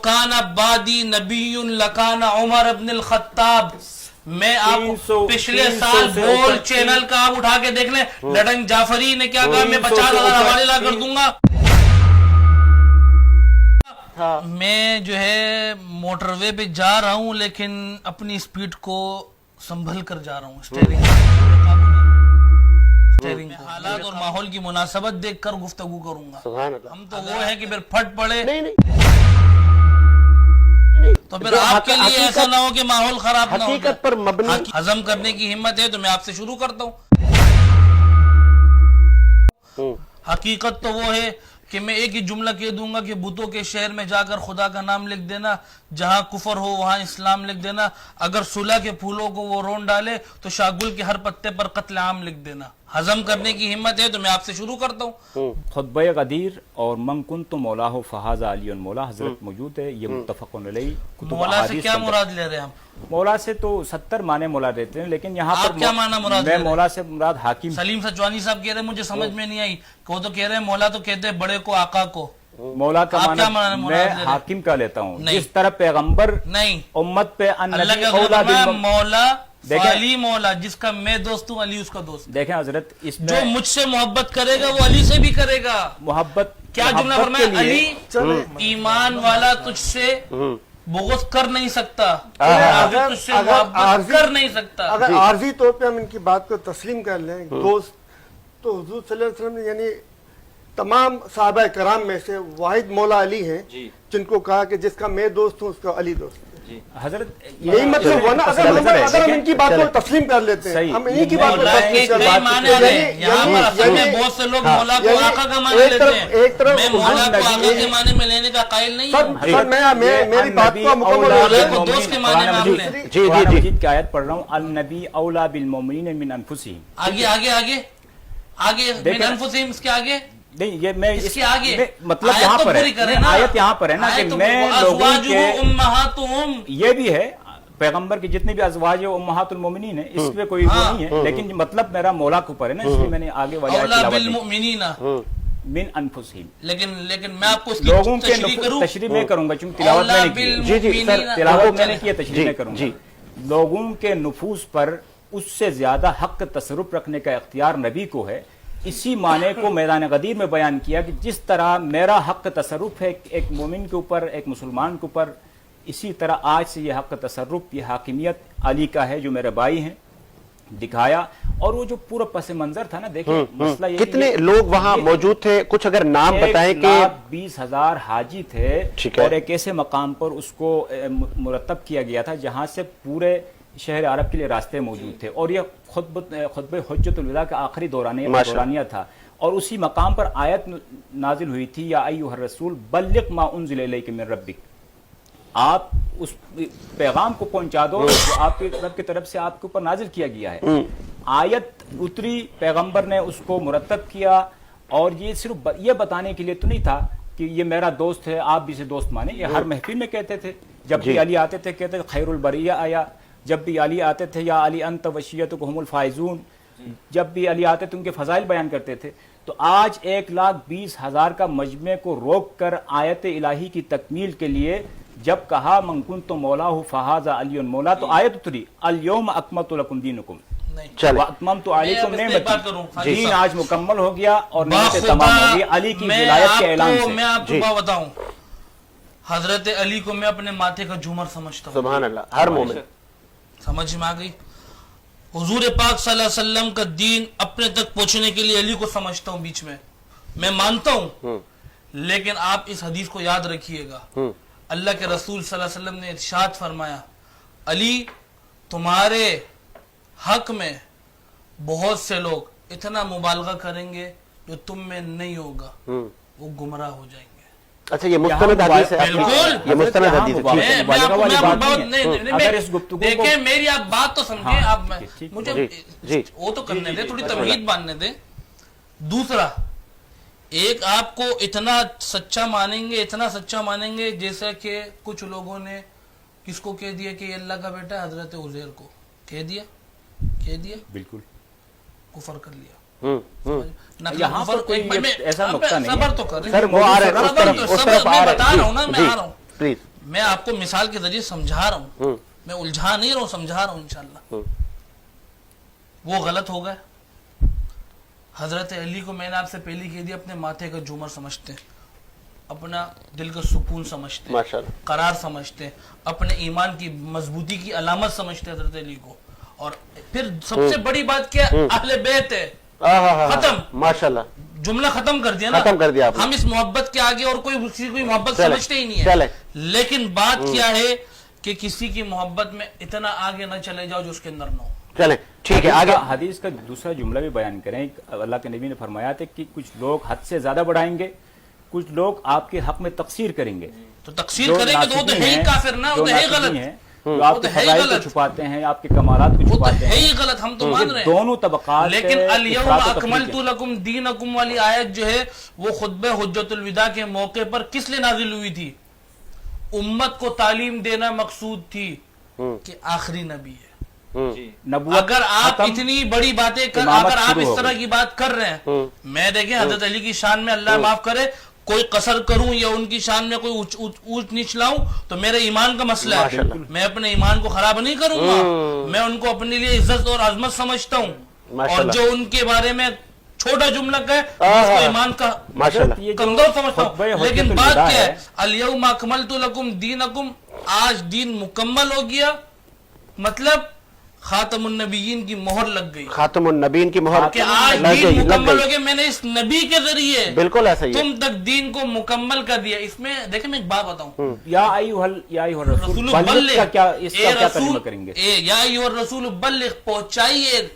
کان عبادی نبی لکان عمر ابن الخطاب. میں آپ پچھلے سال بول چینل کا آپ اٹھا کے دیکھ لیں, لڈنگ جعفری نے کیا کہا, میں 50,000 حوالے لا کر دوں گا. میں جو ہے موٹر وے پہ جا رہا ہوں لیکن اپنی سپیڈ کو سنبھل کر جا رہا ہوں. اسٹیئرنگ حالات اور ماحول کی مناسبت دیکھ کر گفتگو کروں گا. ہم تو وہ ہے کہ پھر پھٹ پڑے تو پھر آپ کے لیے ایسا نہ ہو کہ ماحول خراب نہ ہو. حقیقت پر مبنی ہضم کرنے کی ہمت ہے تو میں آپ سے شروع کرتا ہوں. حقیقت تو وہ ہے کہ میں ایک ہی جملہ کہہ دوں گا کہ بتوں کے شہر میں جا کر خدا کا نام لکھ دینا, جہاں کفر ہو وہاں اسلام لکھ دینا, اگر صلح کے پھولوں کو وہ رون ڈالے تو شاگل کے ہر پتے پر قتل عام لکھ دینا. ہضم کرنے کی ہمت ہے تو میں آپ سے شروع کرتا ہوں. خطبہ غدیر اور من کنت مولاہ فہذا علی مولا حضرت موجود ہے, یہ متفق علیہ. مولا سے کیا مراد لے رہے ہیں آپ؟ مولا سے تو 70 معنی مولا دیتے ہیں, لیکن یہاں پر کیا معنی مراد میں مولا سے مراد حاکم. سلیم سچوانی صاحب کہہ رہے ہیں مجھے سمجھ میں نہیں آئی کہ وہ تو کہہ رہے ہیں مولا تو کہتے ہیں بڑے کو, آقا کو. مولا کا معنی میں حاکم کا لیتا ہوں. جس طرح پیغمبر نہیں امت پہ اللہ کا فرمان مولا علی مولا, جس کا میں دوست ہوں علی اس کا دوست. دیکھیں حضرت اس جو مجھ سے محبت کرے گا وہ علی سے بھی کرے گا. محبت کیا جملہ فرمایا, علی ایمان والا تجھ سے بغض کر نہیں سکتا, تجھ سے محبت کر نہیں سکتا. اگر عارضی طور پہ ہم ان کی بات کو تسلیم کر لیں دوست, تو حضور صلی اللہ علیہ وسلم نے یعنی تمام صحابہ کرام میں سے واحد مولا علی ہیں جن کو کہا کہ جس کا میں دوست ہوں اس کا علی دوست. حضرت یہی مطلب ہوا نا, اگر ہم ان کی بات کو تسلیم کر لیتے ہیں, ہم انہی کی بات کو تسلیم کر لیتے ہیں. یہاں پر اصل میں بہت سے لوگ مولا کو آقا کا معنی لیتے ہیں. میں مولا کو آقا کے معنی میں لینے کا قائل نہیں ہوں. سر میں میری بات کو مکمل مولا کو دوست کے معنی میں آپ لیں. جی کی آیت پڑھ رہا ہوں, النبی اولا بالمؤمنین من انفسہم. آگے آگے آگے آگے من انفسہم, اس کے آگے نہیں, یہ میں اس کے آگے مطلب یہاں پر ہے, آیت یہاں پر ہے نا کہ میں لوگوں کے, یہ بھی ہے پیغمبر کی جتنے بھی ازواج ہیں امہات المومنین ہیں, اس میں کوئی وہ نہیں ہے, لیکن مطلب میرا مولا کے اوپر ہے نا, اس لیے میں نے آگے والی آیت تلاوت من انفسہم. لیکن میں آپ کو اس کی لوگوں کے تشریح میں کروں گا چونکہ تلاوت میں نے کی. جی جی سر, تلاوت میں نے کی, تشریح میں کروں گا. لوگوں کے نفوس پر اس سے زیادہ حق تصرف رکھنے کا اختیار نبی کو ہے. اسی معنی کو میدان غدیر میں بیان کیا کہ جس طرح میرا حق تصرف ہے ایک مومن کے اوپر, ایک مسلمان کے اوپر, اسی طرح آج سے یہ حق تصرف, یہ حاکمیت علی کا ہے جو میرے بھائی ہیں, دکھایا. اور وہ جو پورا پس منظر تھا نا, دیکھیں مسئلہ یہ کتنے لوگ وہاں موجود تھے, کچھ اگر نام بتائیں کہ 1,20,000 حاجی تھے, اور ایک ایسے مقام پر اس کو مرتب کیا گیا تھا جہاں سے پورے شہر عرب کے لیے راستے موجود تھے, اور یہ خطبہ حجت الوداع کا آخری دورانیہ تھا. اور اسی مقام پر آیت نازل ہوئی تھی, یا ایھا الرسول بلغ ما انزل الیک من ربک, آپ اس پیغام کو پہنچا دو جو آپ کے رب کی طرف سے آپ کے اوپر نازل کیا گیا ہے. آیت اتری, پیغمبر نے اس کو مرتب کیا, اور یہ صرف یہ بتانے کے لیے تو نہیں تھا کہ یہ میرا دوست ہے آپ بھی اسے دوست مانیں. یہ ہر محفل میں کہتے تھے, جب بھی علی آتے تھے کہتے تھے خیر البریہ آیا, جب بھی علی آتے تھے یا علی انت وشیتک ہم الفائزون, جب بھی علی آتے تھے ان کے فضائل بیان کرتے تھے. تو آج 1,20,000 کا مجمع کو روک کر آیت الہی کی تکمیل کے لیے جب کہا من کنت مولاہ فہذا علی مولا, تو آیت اتری الیوم اکملت لکم دینکم واتممت علیکم نعمتی, دین آج مکمل ہو گیا اور نعمتیں تمام ہو گئی علی کی ولایت کے اعلان سے. میں آپ کو بات بتاؤں, حضرت علی کو میں اپنے ماتھے کا جھومر سمجھتا ہوں. سبحان اللہ, ہر مومن سمجھ میں آ گئی. حضور پاک صلی اللہ علیہ وسلم کا دین اپنے تک پہنچنے کے لیے علی کو سمجھتا ہوں بیچ میں مانتا ہوں. لیکن آپ اس حدیث کو یاد رکھیے گا, اللہ کے رسول صلی اللہ علیہ وسلم نے ارشاد فرمایا, علی تمہارے حق میں بہت سے لوگ اتنا مبالغہ کریں گے جو تم میں نہیں ہوگا, وہ گمراہ ہو جائیں گے. اچھا, یہ مستند حدیث ہے, یہ مستند حدیث ہے. دیکھیں میری آپ بات تو سمجھیں, آپ مجھے وہ تو کرنے دیں, تھوڑی تمہید باندھنے دیں. دوسرا, ایک آپ کو اتنا سچا مانیں گے, اتنا سچا مانیں گے جیسا کہ کچھ لوگوں نے کس کو کہہ دیا کہ یہ اللہ کا بیٹا ہے, حضرت عزیر کو کہہ دیا بالکل کفر کر لیا. یہاں پر کوئی ایسا نقطہ نہیں ہے. صبر تو کر سر, وہ آ رہے ہیں, میں بتا رہا ہوں نا, میں آ رہا ہوں. پلیز. میں آپ کو مثال کے ذریعے سمجھا رہا ہوں, میں الجھا نہیں رہا ہوں, سمجھا رہا ہوں انشاءاللہ. وہ غلط ہو گئے. حضرت علی کو میں نے آپ سے پہلے کہہ دیا اپنے ماتھے کا جھومر سمجھتے ہیں, اپنا دل کا سکون سمجھتے ہیں, قرار سمجھتے ہیں, اپنے ایمان کی مضبوطی کی علامت سمجھتے ہیں حضرت علی کو. اور پھر سب سے بڑی بات کیا, اہل بیت ہے. ختم, ماشاءاللہ, جملہ ختم کر دیا نا, ختم کر دیا آپ نے. ہم اس محبت کے آگے اور کوئی محبت سمجھتے ہی نہیں ہے. لیکن بات کیا ہے کہ کسی کی محبت میں اتنا آگے نہ چلے جاؤ جو اس کے اندر نہ ہو. چلیں ٹھیک ہے, آگے حدیث کا دوسرا جملہ بھی بیان کریں. اللہ کے نبی نے فرمایا تھا کہ کچھ لوگ حد سے زیادہ بڑھائیں گے, کچھ لوگ آپ کے حق میں تقصیر کریں گے. تو تقصیر کریں گے تو وہ تو ہے ہی کافر نا, وہ تو ہے غلط, جو آپ کے فضائل کو چھپاتے ہیں, آپ کے کمالات کو چھپاتے ہیں, ہے ہی غلط, ہم تو مان رہے ہیں دونوں طبقات. لیکن الیوم اکملت لکم دینکم والی آیت جو ہے وہ خطبہ حجت الوداع کے موقع پر کس لیے نازل ہوئی تھی؟ امت کو تعلیم دینا مقصود تھی کہ آخری نبی ہے. اگر آپ اتنی بڑی باتیں اگر آپ اس طرح کی بات کر رہے ہیں, میں دیکھیں حضرت علی کی شان میں اللہ معاف کرے کوئی قصر کروں یا ان کی شان میں کوئی اونچ نیچ لاؤں تو میرے ایمان کا مسئلہ ہے. میں اپنے ایمان کو خراب نہیں کروں گا, میں ان کو اپنے لیے عزت اور عظمت سمجھتا ہوں. اور جو ان کے بارے میں چھوٹا جملہ کہے اس کو ایمان کا کمزور سمجھتا ہوں. لیکن بات کیا ہے, الیوم اکملت لکم دینکم, آج دین مکمل ہو گیا, مطلب خاتم النبیین کی مہر لگ گئی. خاتم النبیین کی مہر کہ آج دین مکمل ہو گیا, میں نے اس نبی کے ذریعے بالکل ایسا ہی تم تک دین کو مکمل کر دیا. اس میں دیکھیں میں ایک بات بتاؤں, یا ایھا الرسول بلغ کا کیا, اس کا کیا ترجمہ کریں گے؟ یا ایھا الرسول بلغ, پہنچائیے.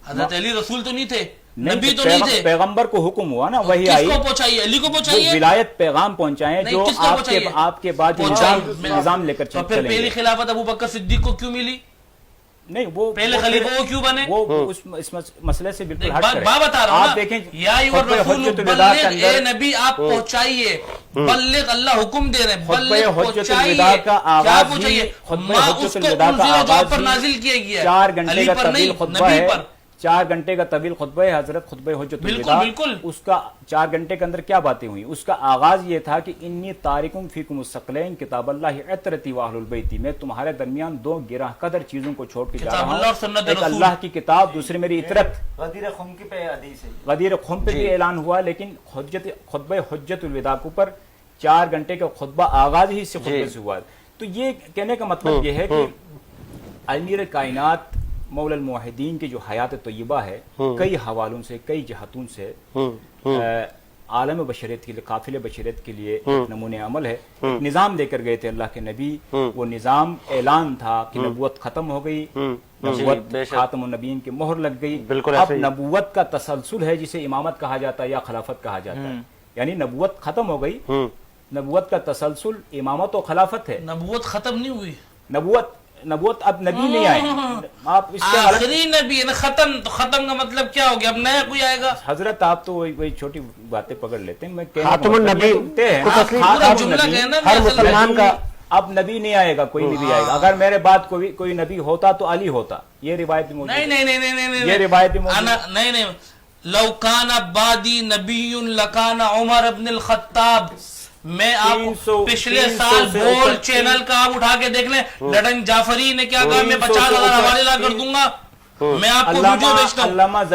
حضرت علی رسول تو نہیں تھے, نبی تو نہیں تھے, پیغمبر کو حکم ہوا نا, وہی کس آئی, کو پہنچائیے؟ علی کو پہنچائیے, ولایت پیغام پہنچائیں جو آپ کے بعد نظام لے کر چلیں. پھر پہلی خلافت ابو بکر صدیق کو کیوں ملی؟ نہیں, وہ پہلے خلیفہ وہ کیوں بنے؟ وہ اس مسئلے سے بالکل ہٹ کریں. بات بتا رہا ہوں آپ دیکھیں, یا ایھا الرسول بلغ, اے نبی آپ پہنچائیے. بلغ, اللہ حکم دے رہے ہیں, بلغ پہنچائیے. کیا پہنچائیے؟ ماں اس کو انزل جو پر نازل کیا گیا, 4 گھنٹے علی کا پر طویل نہیں, خطبہ نبی ہے, پر. 4 گھنٹے کا طویل خطبہ ہے حضرت, خطبہ حجت الوداع. بالکل. اس کا 4 گھنٹے کے اندر کیا باتیں ہوئی؟ اس کا آغاز یہ تھا کہ انی تارکم فیکم الثقلین کتاب اللہ عطرتی واہل البیت, میں تمہارے درمیان 2 گراں قدر چیزوں کو چھوڑ کے جا رہا ہوں, ایک اللہ کی کتاب, دوسری میری عطرت. غدیر خم کی پہ حدیث ہے, غدیر خم پہ بھی اعلان ہوا, لیکن خطبہ حجت الوداع کے اوپر 4 گھنٹے کا خطبہ آغاز ہی اس سے خطبے سے ہوا. تو یہ کہنے کا مطلب یہ ہے کہ امیر کائنات مولا الموحدین کی جو حیات طیبہ ہے, کئی حوالوں سے, کئی جہتوں سے عالم بشریت کے لیے, قافل بشریت کے لیے نمونہ عمل ہے. نظام دے کر گئے تھے اللہ کے نبی, وہ نظام اعلان تھا کہ نبوت ختم ہو گئی, نبوت خاتم النبیین کی مہر لگ گئی. اب نبوت کا تسلسل ہے جسے امامت کہا جاتا ہے یا خلافت کہا جاتا ہے, یعنی نبوت ختم ہو گئی, نبوت کا تسلسل امامت و خلافت ہے. نبوت ختم نہیں ہوئی, نبوت اب نبی نہیں آئے, آپ اس کے آخری نبی ہے نا, ختم. تو ختم کا مطلب کیا ہو گیا, اب نیا کوئی آئے گا؟ حضرت آپ تو وہی چھوٹی باتیں پکڑ لیتے ہیں. میں خاتم النبی ہر مسلمان کا اب نبی نہیں آئے گا, کوئی نبی آئے گا. اگر میرے بعد کوئی نبی ہوتا تو علی ہوتا, یہ روایت بھی موجود ہے. نہیں, یہ روایت بھی موجود ہے. نہیں, لو کان بعدی نبی لکان عمر ابن الخطاب. میں آپ کو پچھلے سال بول چینل کا آپ اٹھا کے دیکھ لیں, لڈن جعفری نے کیا کہا, میں 50,000 حوالے لا کر دوں گا. میں آپ کو ویڈیو بھیجتا ہوں.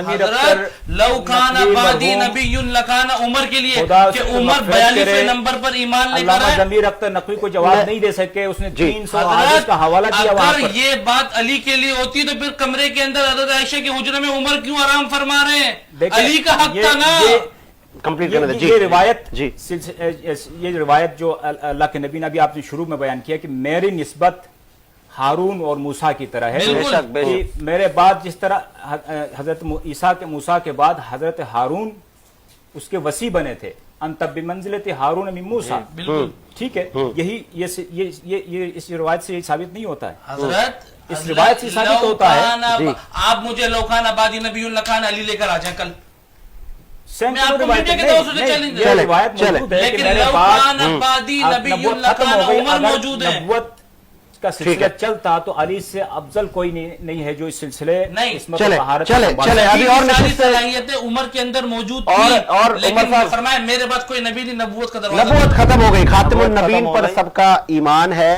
حضرت لو کان بعدی نبی لکان عمر کے لیے کہ عمر 42ویں نمبر پر ایمان لے کر آئے. ضمیر اختر نقوی کو جواب نہیں دے سکے, اس نے 300 حدیث کا حوالہ دیا. اگر یہ بات علی کے لیے ہوتی تو پھر کمرے کے اندر حضرت عائشہ کے حجرے میں عمر کیوں آرام فرما رہے ہیں؟ علی کا حق تھا نا. یہ روایت جو اللہ کے نبی نے ابھی آپ نے شروع میں بیان کیا کہ میری نسبت ہارون اور موسیٰ کی طرح ہے. کہ میرے بعد جس طرح حضرت موسیٰ کے بعد حضرت ہارون اس کے وسیع بنے تھے, انت بمنزلت ہارون من موسیٰ. ٹھیک ہے, یہی یہ اس روایت سے ثابت نہیں ہوتا ہے. حضرت اس روایت سے ثابت ہوتا ہے. آپ مجھے لوکان آبادی نبی لکان علی لے کر آ جائیں کل, لیکن لوکان آبادی نبی لکان عمر موجود ہے. نبوت کا سلسلہ چلتا تو علی سے افضل کوئی نہیں ہے جو اس سلسلے نہیں عصمت چلے و طہارت چلے کا چلے ابھی اور ساری نشست صلاحیتیں عمر کے اندر موجود اور تھی، لیکن عمر صاحب فرمایا میرے بعد کوئی نبی نہیں، نبوت کا دروازہ نبوت ختم ہو گئی، خاتم نبوت ختم النبیین ہو پر گئی۔ سب کا ایمان ہے۔